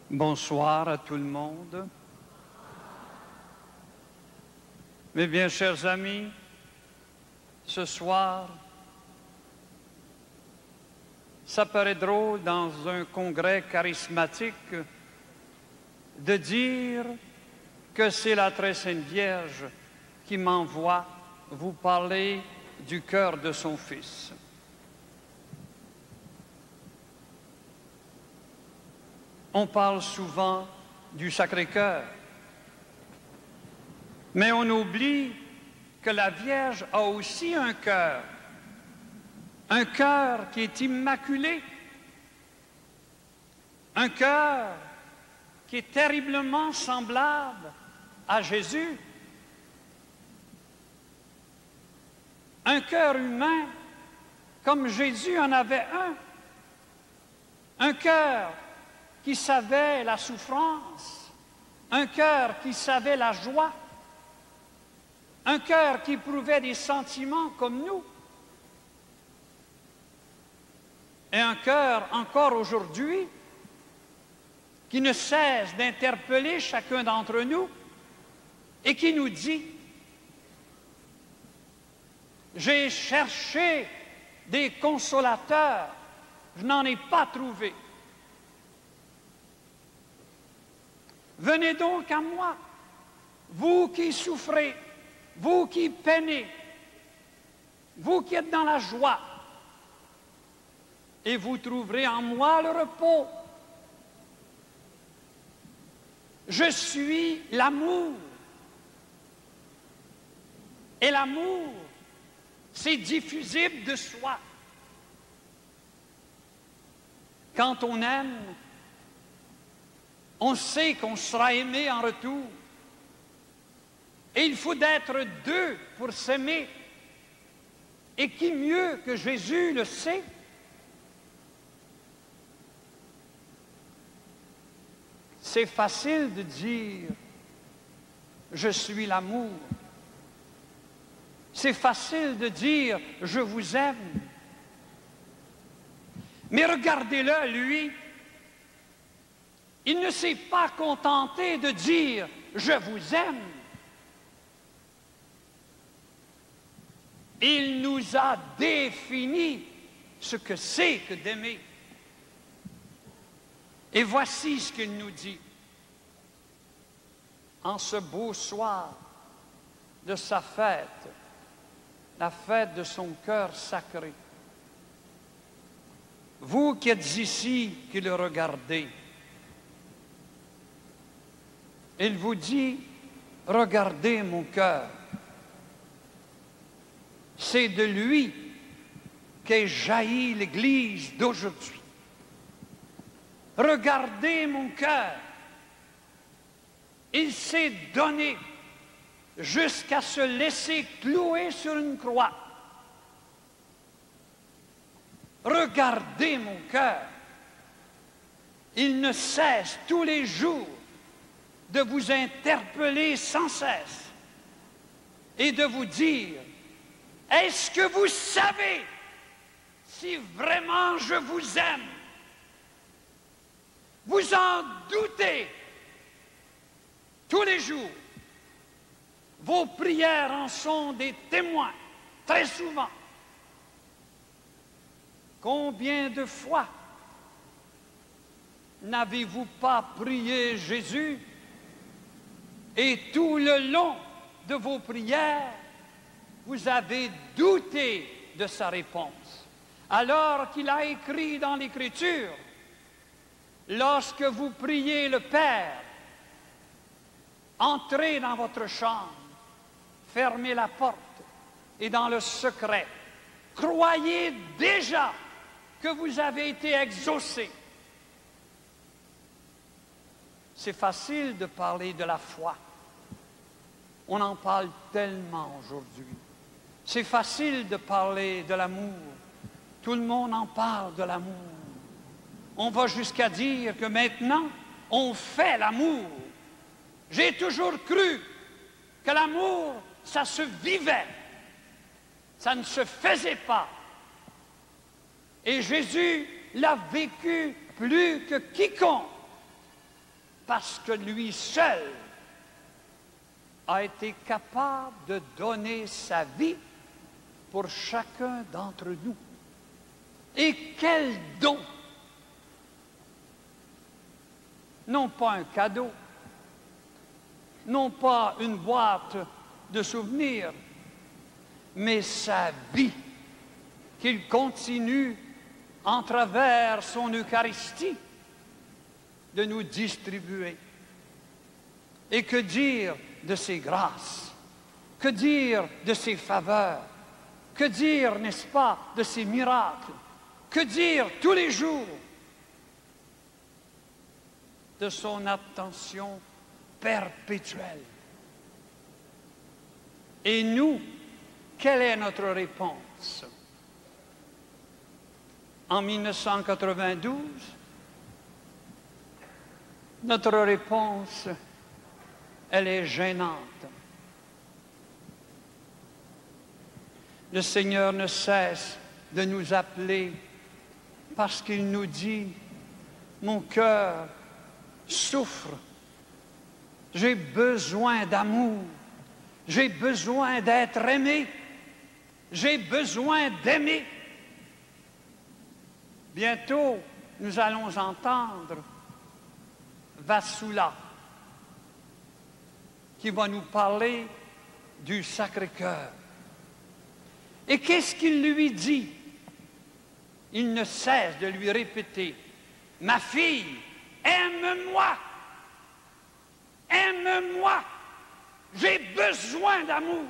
Bonsoir à tout le monde. Mes bien chers amis, ce soir, ça paraît drôle dans un congrès charismatique de dire que c'est la Très Sainte Vierge qui m'envoie vous parler du cœur de son Fils. On parle souvent du Sacré-Cœur, mais on oublie que la Vierge a aussi un cœur qui est immaculé, un cœur qui est terriblement semblable à Jésus, un cœur humain comme Jésus en avait un cœur qui savait la souffrance, un cœur qui savait la joie, un cœur qui éprouvait des sentiments comme nous, et un cœur encore aujourd'hui qui ne cesse d'interpeller chacun d'entre nous et qui nous dit: j'ai cherché des consolateurs, je n'en ai pas trouvé. Venez donc à moi, vous qui souffrez, vous qui peinez, vous qui êtes dans la joie, et vous trouverez en moi le repos. Je suis l'amour. Et l'amour, c'est diffusible de soi. Quand on aime, on sait qu'on sera aimé en retour. Et il faut d'être deux pour s'aimer. Et qui mieux que Jésus le sait? C'est facile de dire « je suis l'amour ». C'est facile de dire « je vous aime ». Mais regardez-le, lui, il ne s'est pas contenté de dire « je vous aime ». Il nous a défini ce que c'est que d'aimer. Et voici ce qu'il nous dit. En ce beau soir de sa fête, la fête de son cœur sacré, vous qui êtes ici, qui le regardez, il vous dit, regardez mon cœur. C'est de lui qu'est jaillie l'Église d'aujourd'hui. Regardez mon cœur. Il s'est donné jusqu'à se laisser clouer sur une croix. Regardez mon cœur. Il ne cesse tous les jours de vous interpeller sans cesse et de vous dire: est-ce que vous savez si vraiment je vous aime? Vous en doutez tous les jours. Vos prières en sont des témoins, très souvent. Combien de fois n'avez-vous pas prié Jésus et tout le long de vos prières, vous avez douté de sa réponse, alors qu'il a écrit dans l'Écriture: lorsque vous priez le Père, entrez dans votre chambre, fermez la porte et dans le secret, croyez déjà que vous avez été exaucé. C'est facile de parler de la foi. On en parle tellement aujourd'hui. C'est facile de parler de l'amour. Tout le monde en parle de l'amour. On va jusqu'à dire que maintenant, on fait l'amour. J'ai toujours cru que l'amour, ça se vivait. Ça ne se faisait pas. Et Jésus l'a vécu plus que quiconque, parce que lui seul a été capable de donner sa vie pour chacun d'entre nous. Et quel don! Non pas un cadeau, non pas une boîte de souvenirs, mais sa vie qu'il continue, en travers son Eucharistie, de nous distribuer. Et que dire de ses grâces? Que dire de ses faveurs? Que dire, n'est-ce pas, de ses miracles? Que dire tous les jours de son attention perpétuelle? Et nous, quelle est notre réponse? En 1992, notre réponse, elle est gênante. Le Seigneur ne cesse de nous appeler parce qu'il nous dit, mon cœur souffre, j'ai besoin d'amour, j'ai besoin d'être aimé, j'ai besoin d'aimer. Bientôt, nous allons entendre Vassula, qui va nous parler du Sacré-Cœur. Et qu'est-ce qu'il lui dit? Il ne cesse de lui répéter, « Ma fille, aime-moi! Aime-moi! J'ai besoin d'amour!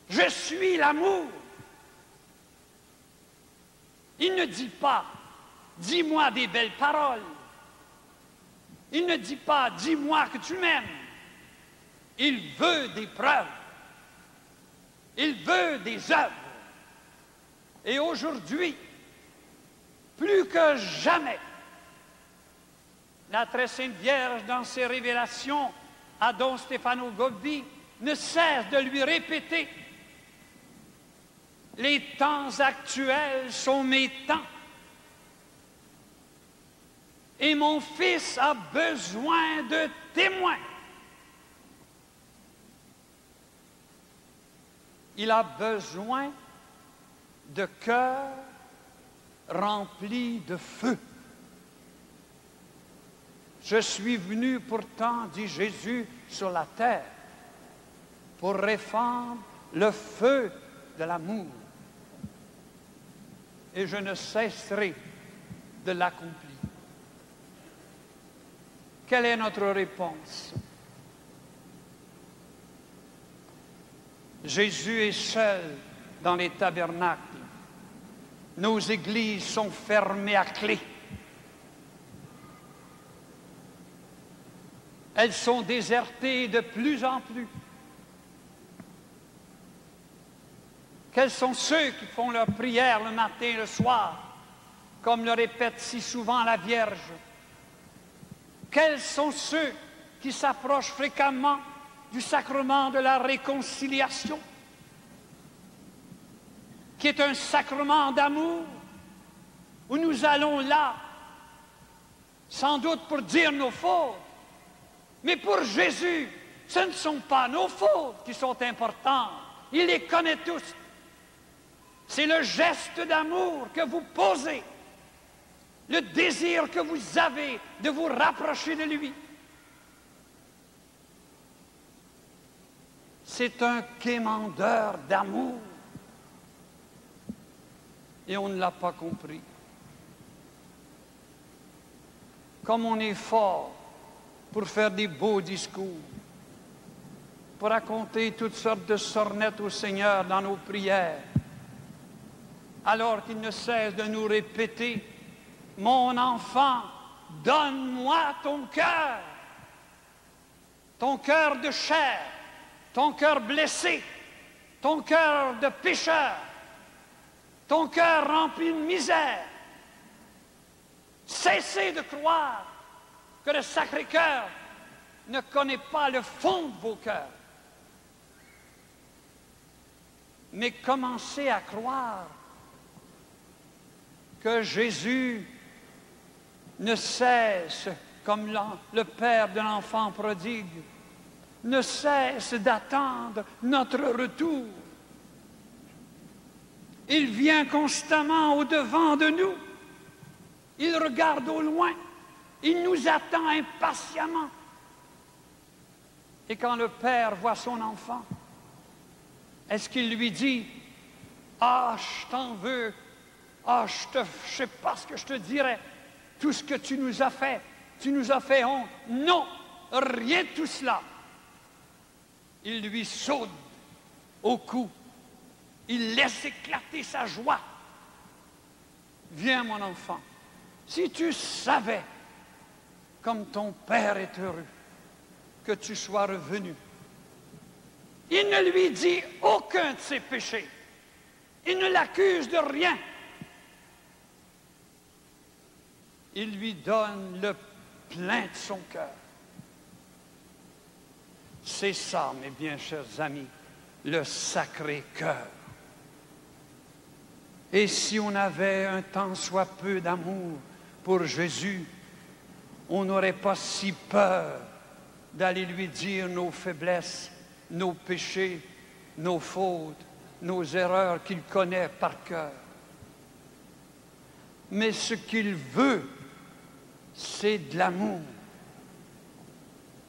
Je suis l'amour! » Il ne dit pas, « Dis-moi des belles paroles. » Il ne dit pas, « Dis-moi que tu m'aimes. » Il veut des preuves. Il veut des œuvres. Et aujourd'hui, plus que jamais, la très sainte Vierge, dans ses révélations à Don Stefano Gobbi, ne cesse de lui répéter, « Les temps actuels sont mes temps. Et mon fils a besoin de témoins. Il a besoin de cœurs remplis de feu. Je suis venu pourtant, dit Jésus, sur la terre pour répandre le feu de l'amour. Et je ne cesserai de l'accomplir. Quelle est notre réponse? Jésus est seul dans les tabernacles. Nos églises sont fermées à clé. Elles sont désertées de plus en plus. Quels sont ceux qui font leur prière le matin et le soir, comme le répète si souvent la Vierge? Quels sont ceux qui s'approchent fréquemment du sacrement de la réconciliation, qui est un sacrement d'amour, où nous allons là, sans doute pour dire nos fautes, mais pour Jésus, ce ne sont pas nos fautes qui sont importantes, il les connaît tous. C'est le geste d'amour que vous posez, le désir que vous avez de vous rapprocher de lui. C'est un quémandeur d'amour. Et on ne l'a pas compris. Comme on est fort pour faire des beaux discours, pour raconter toutes sortes de sornettes au Seigneur dans nos prières, alors qu'il ne cesse de nous répéter, « Mon enfant, donne-moi ton cœur de chair, ton cœur blessé, ton cœur de pécheur, ton cœur rempli de misère. Cessez de croire que le Sacré-Cœur ne connaît pas le fond de vos cœurs. Mais commencez à croire que Jésus ne cesse, comme le père de l'enfant prodigue, ne cesse d'attendre notre retour. Il vient constamment au-devant de nous. Il regarde au loin. Il nous attend impatiemment. Et quand le père voit son enfant, est-ce qu'il lui dit « Ah, je t'en veux. Ah, je ne sais pas ce que je te dirais. Tout ce que tu nous as fait honte. » Non, rien de tout cela. Il lui saute au cou. Il laisse éclater sa joie. Viens, mon enfant, si tu savais comme ton père est heureux que tu sois revenu. Il ne lui dit aucun de ses péchés. Il ne l'accuse de rien. Il lui donne le plein de son cœur. C'est ça, mes bien chers amis, le Sacré-Cœur. Et si on avait un tant soit peu d'amour pour Jésus, on n'aurait pas si peur d'aller lui dire nos faiblesses, nos péchés, nos fautes, nos erreurs qu'il connaît par cœur. Mais ce qu'il veut, c'est de l'amour.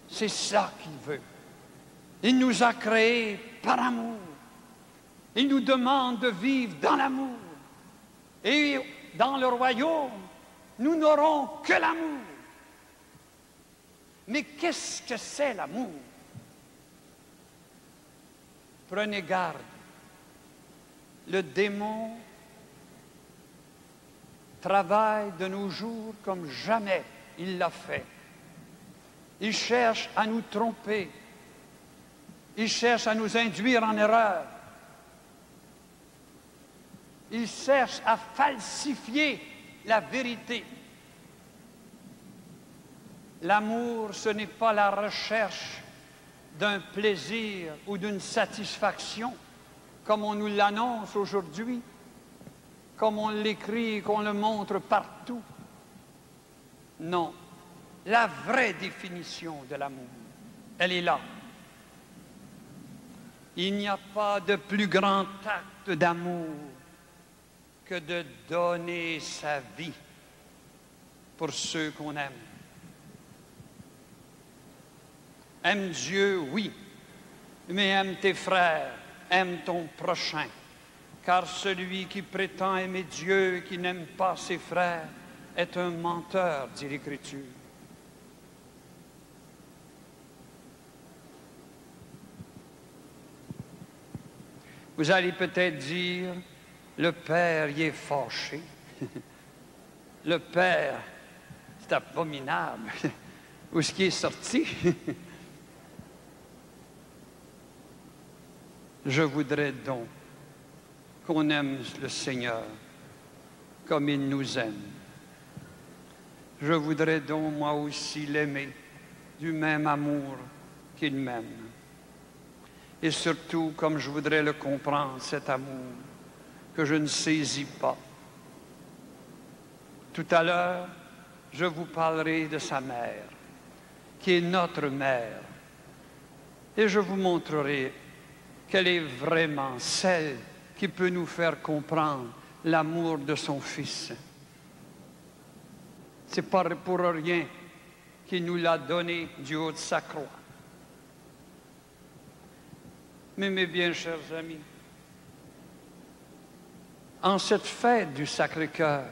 C'est ça qu'il veut. Il nous a créés par amour. Il nous demande de vivre dans l'amour. Et dans le royaume, nous n'aurons que l'amour. Mais qu'est-ce que c'est l'amour? Prenez garde. Le démon travaille de nos jours comme jamais il l'a fait. Il cherche à nous tromper. Il cherche à nous induire en erreur. Il cherche à falsifier la vérité. L'amour, ce n'est pas la recherche d'un plaisir ou d'une satisfaction, comme on nous l'annonce aujourd'hui, comme on l'écrit et qu'on le montre partout. Non, la vraie définition de l'amour, elle est là. Il n'y a pas de plus grand acte d'amour que de donner sa vie pour ceux qu'on aime. Aime Dieu, oui, mais aime tes frères, aime ton prochain. Car celui qui prétend aimer Dieu et qui n'aime pas ses frères est un menteur, dit l'Écriture. Vous allez peut-être dire, le Père y est fâché. Le Père, c'est abominable. Où est-ce qu'il est sorti? Je voudrais donc qu'on aime le Seigneur comme il nous aime. Je voudrais donc moi aussi l'aimer du même amour qu'il m'aime. Et surtout, comme je voudrais le comprendre, cet amour que je ne saisis pas. Tout à l'heure, je vous parlerai de sa mère, qui est notre mère. Et je vous montrerai qu'elle est vraiment celle qui peut nous faire comprendre l'amour de son Fils. C'est pas pour rien qu'il nous l'a donné du haut de sa croix. Mais mes bien chers amis, en cette fête du Sacré-Cœur,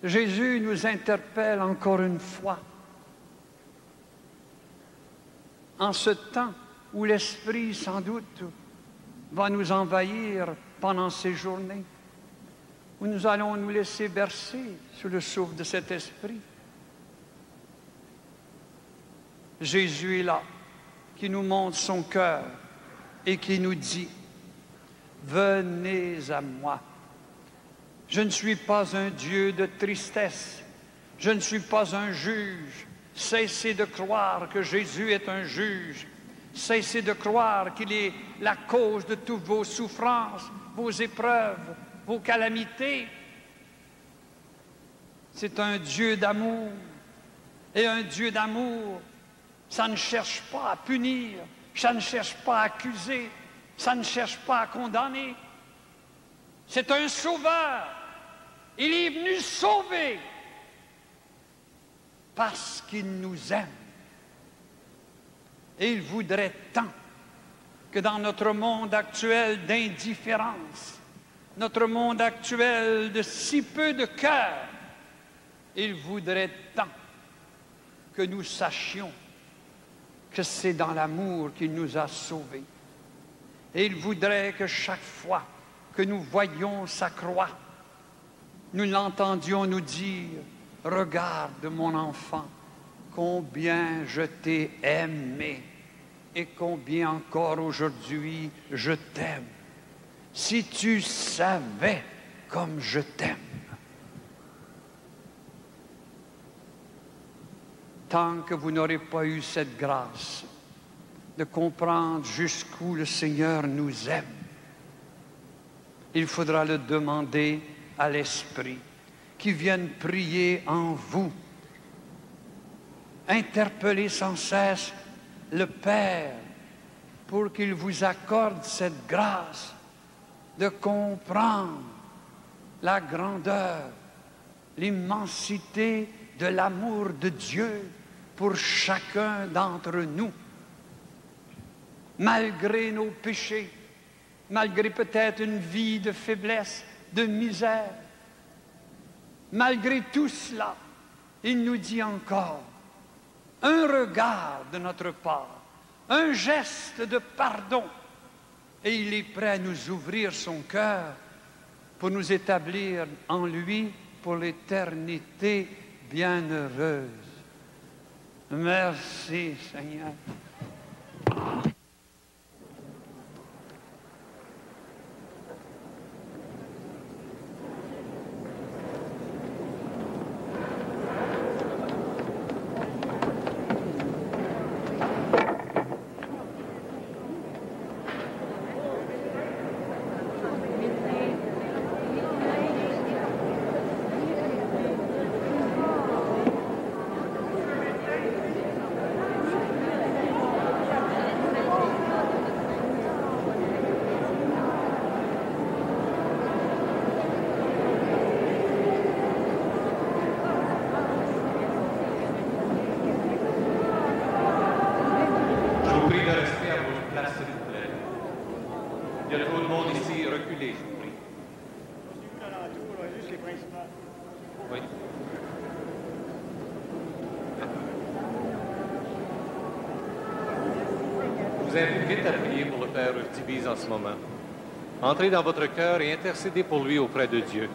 Jésus nous interpelle encore une fois. En ce temps où l'Esprit, sans doute, va nous envahir pendant ces journées, où nous allons nous laisser bercer sous le souffle de cet Esprit. Jésus est là, qui nous montre son cœur et qui nous dit « Venez à moi ». Je ne suis pas un Dieu de tristesse. Je ne suis pas un juge. Cessez de croire que Jésus est un juge. Cessez de croire qu'il est la cause de toutes vos souffrances, vos épreuves, vos calamités. C'est un Dieu d'amour. Et un Dieu d'amour, ça ne cherche pas à punir, ça ne cherche pas à accuser, ça ne cherche pas à condamner. C'est un sauveur. Il est venu sauver parce qu'il nous aime. Et il voudrait tant que dans notre monde actuel d'indifférence, notre monde actuel de si peu de cœur, il voudrait tant que nous sachions que c'est dans l'amour qu'il nous a sauvés. Et il voudrait que chaque fois que nous voyions sa croix, nous l'entendions nous dire, « Regarde mon enfant, combien je t'ai aimé et combien encore aujourd'hui je t'aime. Si tu savais comme je t'aime. » Tant que vous n'aurez pas eu cette grâce de comprendre jusqu'où le Seigneur nous aime, il faudra le demander à l'Esprit qui vienne prier en vous. Interpellez sans cesse le Père pour qu'il vous accorde cette grâce de comprendre la grandeur, l'immensité de l'amour de Dieu pour chacun d'entre nous. Malgré nos péchés, malgré peut-être une vie de faiblesse, de misère, malgré tout cela, il nous dit encore, un regard de notre part, un geste de pardon, et il est prêt à nous ouvrir son cœur pour nous établir en lui pour l'éternité bienheureuse. Merci, Seigneur. Je vous invite à prier pour le Père Urtibise en ce moment. Entrez dans votre cœur et intercédez pour lui auprès de Dieu.